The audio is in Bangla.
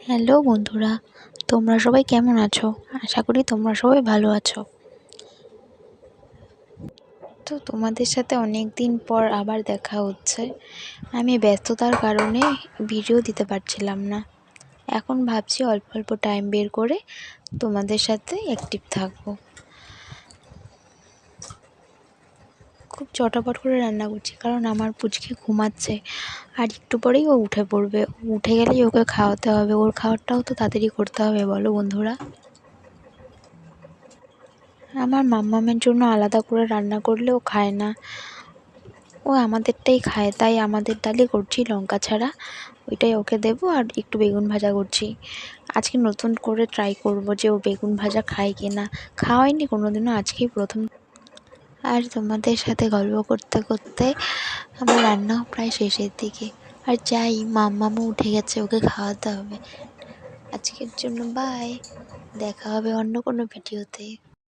হ্যালো বন্ধুরা, তোমরা সবাই কেমন আছো? আশা করি তোমরা সবাই ভালো আছো। তো তোমাদের সাথে অনেক দিন পর আবার দেখা হচ্ছে। আমি ব্যস্ততার কারণে ভিডিও দিতে পারছিলাম না। এখন ভাবছি অল্প অল্প টাইম বের করে তোমাদের সাথে অ্যাক্টিভ থাকবো। খুব চটাপট করে রান্না করছি, কারণ আমার পুচকে ঘুমাচ্ছে আর একটু পরেই ও উঠে পড়বে। উঠে গেলেই ওকে খাওয়াতে হবে, ওর খাওয়াটাও তো তাড়াতাড়ি করতে হবে, বলো বন্ধুরা। আমার মাম্মামের জন্য আলাদা করে রান্না করলেও খায় না, ও আমাদেরটাই খায়, তাই আমাদের ডালই করছি লঙ্কা ছাড়া। ওইটাই ওকে দেবো, আর একটু বেগুন ভাজা করছি। আজকে নতুন করে ট্রাই করব যে ও বেগুন ভাজা খায় কি না। খাওয়াইনি কোনোদিনও, আজকেই প্রথম। আর তোমাদের সাথে গল্প করতে করতে আমার রান্নাও প্রায় শেষের দিকে। আর যাই, মাম্মামও উঠে গেছে, ওকে খাওয়াতে হবে। আজকের জন্য বাই, দেখা হবে অন্য কোনো ভিডিওতে।